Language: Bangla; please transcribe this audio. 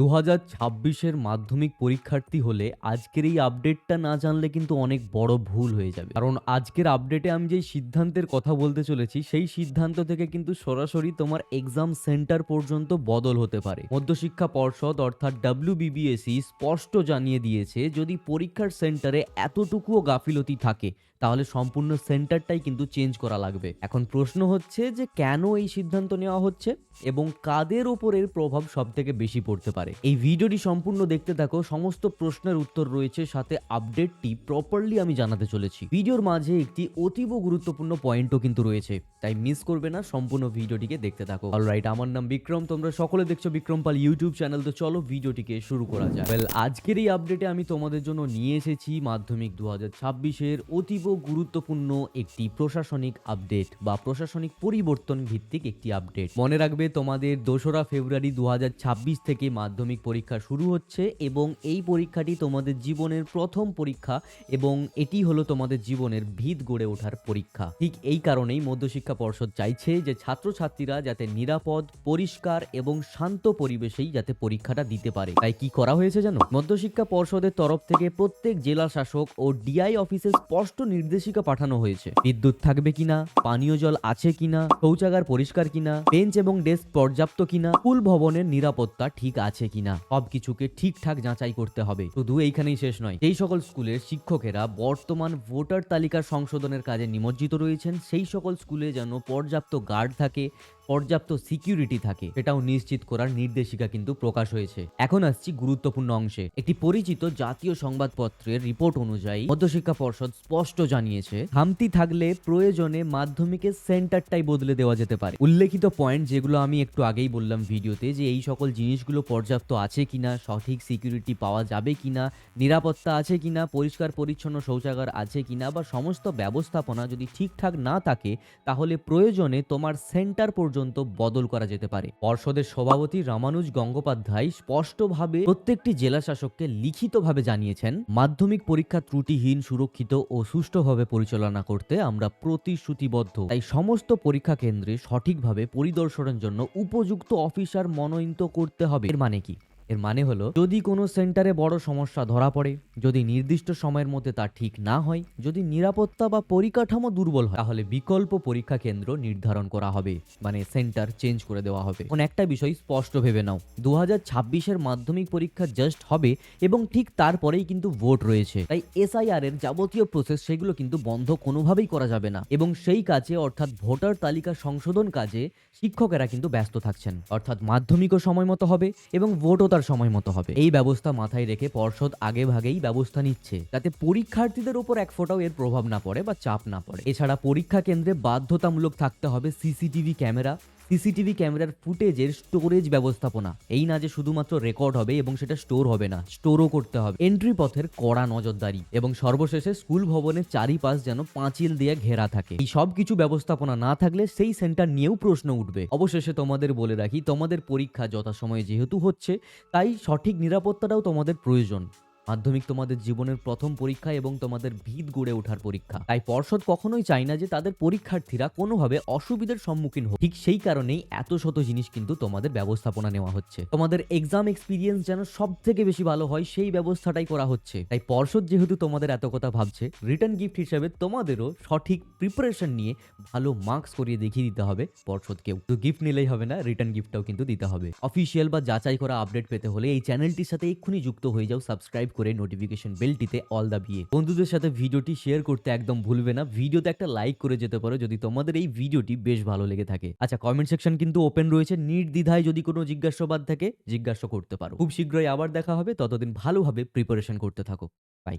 2026 মাধ্যমিক পরীক্ষার্থী হলে আজকের এই আপডেটটা না জানলে কিন্তু অনেক বড় ভুল হয়ে যাবে। কারণ আজকের আপডেটে আমি যেই সিদ্ধান্তের কথা বলতে চলেছি সেই সিদ্ধান্ত থেকে কিন্তু সরাসরি তোমার এক্সাম সেন্টার পর্যন্ত বদল হতে পারে। মধ্যশিক্ষা পর্ষদ অর্থাৎ WBBSE স্পষ্ট জানিয়ে দিয়েছে, যদি পরীক্ষার সেন্টারে এতটুকুও গাফিলতি থাকে তাহলে সম্পূর্ণ সেন্টারটাই কিন্তু চেঞ্জ করা লাগবে। এখন প্রশ্ন হচ্ছে যে কেন এই সিদ্ধান্ত নেওয়া হচ্ছে এবং কাদের ওপর এর প্রভাব সবথেকে বেশি পড়তে পারে। এই ভিডিওটি সম্পূর্ণ দেখতে থাকো, সমস্ত প্রশ্নের উত্তর রয়েছে, সাথে আপডেটটি প্রপারলি আমি জানাতে চলেছি। ভিডিওর মাঝে একটি অতীব গুরুত্বপূর্ণ পয়েন্টও কিন্তু রয়েছে, তাই মিস করবে না, সম্পূর্ণ ভিডিওটিকে দেখতে থাকো। অলরাইট, আমার নাম বিক্রম, তোমরা সকলে দেখছো বিক্রম পাল ইউটিউব চ্যানেল। তো চলো ভিডিওটিকে শুরু করা যাক। আজকের এই আপডেটে আমি তোমাদের জন্য নিয়ে এসেছি মাধ্যমিক 2026-এর অতীব গুরুত্বপূর্ণ একটি প্রশাসনিক আপডেট বা প্রশাসনিক পরিবর্তন ভিত্তিক একটি আপডেট। মনে রাখবে, তোমাদের 2রা ফেব্রুয়ারি 2026 থেকে মাধ্যমিক পরীক্ষা শুরু হচ্ছে এবং এই পরীক্ষাটি তোমাদের জীবনের প্রথম পরীক্ষা এবং এটি হলো তোমাদের জীবনের ভিত গড়ে ওঠার পরীক্ষা। ঠিক এই কারণেই মধ্যশিক্ষা পর্ষদ চাইছে যে ছাত্রছাত্রীরা যাতে নিরাপদ, পরিষ্কার এবং শান্ত পরিবেশেই যাতে পরীক্ষাটা দিতে পারে। তাই কি করা হয়েছে জানো? মধ্যশিক্ষা পর্ষদের তরফ থেকে প্রত্যেক জেলা শাসক ও ডিআই অফিসে স্পষ্ট নির্দেশিকা পাঠানো হয়েছে। বিদ্যুৎ থাকবে কিনা, পানীয় জল আছে কিনা, শৌচাগার পরিষ্কার কিনা, বেঞ্চ এবং ডেস্ক পর্যাপ্ত কিনা, স্কুল ভবনের নিরাপত্তা ঠিক আছে কিনা, সবকিছুকে ঠিকঠাক যাচাই করতে হবে। শুধু এইখানেই শেষ নয়, এই সকল স্কুলের শিক্ষকেরা বর্তমান ভোটার তালিকা সংশোধনের কাজে নিমজ্জিত রয়েছেন, সেই সকল স্কুলে যেন পর্যাপ্ত গার্ড থাকে, পর্যাপ্ত সিকিউরিটি থাকে, সেটাও নিশ্চিত করার নির্দেশিকা কিন্তু প্রকাশ হয়েছে। এখন আসছি গুরুত্বপূর্ণ অংশে। একটি পরিচিত জাতীয় সংবাদপত্রের রিপোর্ট অনুযায়ী মধ্যশিক্ষা পর্ষদ স্পষ্ট জানিয়েছে, খামতি থাকলে প্রয়োজনে মাধ্যমিকের সেন্টারটাই বদলে দেওয়া যেতে পারে। উল্লেখিত পয়েন্ট যেগুলো আমি একটু আগেই বললাম ভিডিওতে, যে এই সকল জিনিসগুলো পর্যাপ্ত আছে কিনা, সঠিক সিকিউরিটি পাওয়া যাবে কিনা, নিরাপত্তা আছে কিনা, পরিষ্কার পরিচ্ছন্ন শৌচাগার আছে কিনা, বা সমস্ত ব্যবস্থাপনা যদি ঠিকঠাক না থাকে তাহলে প্রয়োজনে তোমার সেন্টার পর্যন্ত বদল করা যেতে পারে। পর্ষদের সভাপতি রামানুজ গঙ্গোপাধ্যায় স্পষ্টভাবে প্রত্যেকটি জেলা শাসককে লিখিতভাবে জানিয়েছেন, মাধ্যমিক পরীক্ষা ত্রুটিহীন, সুরক্ষিত ও সুষ্ঠুভাবে পরিচালনা করতে আমরা প্রতিশ্রুতিবদ্ধ। তাই সমস্ত পরীক্ষা কেন্দ্রে সঠিকভাবে পরিদর্শনের জন্য উপযুক্ত অফিসার মনোনীত করতে হবে। এর মানে কি? এর মানে হলো, যদি কোনো সেন্টারে বড় সমস্যা ধরা পড়ে, যদি নির্দিষ্ট সময়ের মধ্যে তা ঠিক না হয়, যদি নিরাপত্তা বা পরিকাঠামো দুর্বল হয়, তাহলে বিকল্প পরীক্ষা কেন্দ্র নির্ধারণ করা হবে, মানে সেন্টার চেঞ্জ করে দেওয়া হবে। কোন একটা বিষয় স্পষ্ট ভেবে নাও, 2026-এর মাধ্যমিক পরীক্ষা জাস্ট হবে এবং ঠিক তারপরেই কিন্তু ভোট রয়েছে। তাই SIR এর যাবতীয় প্রসেস সেগুলো কিন্তু বন্ধ কোনোভাবেই করা যাবে না এবং সেই কাজে অর্থাৎ ভোটার তালিকা সংশোধন কাজে শিক্ষকেরা কিন্তু ব্যস্ত থাকছেন। অর্থাৎ মাধ্যমিকও সময় মতো হবে এবং ভোটও তার সময় মতো হবে। এই ব্যবস্থা মাথায় রেখে পর্ষদ আগে ভাগেই ব্যবস্থা নিচ্ছে যাতে পরীক্ষার্থীদের উপর এক ফোঁটাও এর প্রভাব না পড়ে বা চাপ না পড়ে। এছাড়া পরীক্ষা কেন্দ্রে বাধ্যতামূলক থাকতে হবে সিসিটিভি ক্যামেরা। সিসিটিভি ক্যামেরার ফুটেজের স্টোরেজ ব্যবস্থাপনা, এই না যে শুধুমাত্র রেকর্ড হবে এবং সেটা স্টোর হবে না, স্টোরও করতে হবে। এন্ট্রি পথের কড়া নজরদারি এবং সর্বশেষে স্কুল ভবনের চারিপাশ যেন পাঁচিল দিয়ে ঘেরা থাকে। এই সব কিছু ব্যবস্থাপনা না থাকলে সেই সেন্টার নিয়েও প্রশ্ন উঠবে। অবশেষে তোমাদের বলে রাখি, তোমাদের পরীক্ষা যথাসময়ে যেহেতু হচ্ছে, তাই সঠিক নিরাপত্তাটাও তোমাদের প্রয়োজন। মাধ্যমিক তোমাদের জীবনের প্রথম পরীক্ষা এবং তোমাদের ভিত গড়ে ওঠার পরীক্ষা। তাই পর্ষদ কখনোই চায় না যে তাদের পরীক্ষার্থীরা কোনোভাবে অসুবিধার সম্মুখীন হোক। ঠিক সেই কারণেই এত শত জিনিস কিন্তু তোমাদের ব্যবস্থাপনা নেওয়া হচ্ছে। তোমাদের এক্সাম এক্সপিরিয়েন্স যেন সব থেকে বেশি ভালো হয় সেই ব্যবস্থাটাই করা হচ্ছে। তাই পর্ষদ যেহেতু তোমাদের এত কথা ভাবছে, রিটার্ন গিফট হিসেবে তোমাদেরও সঠিক প্রিপারেশন নিয়ে ভালো মার্কস করিয়ে দেখিয়ে দিতে হবে পর্ষদকেও। তো গিফট নিলেই হবে না, রিটার্ন গিফটটাও কিন্তু দিতে হবে। অফিসিয়াল বা যাচাই করা আপডেট পেতে হলে এই চ্যানেলটির সাথে এক্ষুনি যুক্ত হয়ে যাও, সাবস্ক্রাইব করে নোটিফিকেশন বেলটিতে অল দাবিয়ে। বন্ধুদের সাথে ভিডিওটি শেয়ার করতে একদম ভুলবে না। ভিডিওতে একটা লাইক করে যেতে পারো যদি তোমাদের এই ভিডিওটি বেশ ভালো লেগে থাকে। আচ্ছা, কমেন্ট সেকশন কিন্তু ওপেন রয়েছে, নির্দ্বিধায় যদি কোনো জিজ্ঞাসাবাদ থাকে জিজ্ঞাসা করতে পারো। খুব শীঘ্রই আবার দেখা হবে, ততদিন ভালোভাবে প্রিপারেশন করতে থাকো। বাই।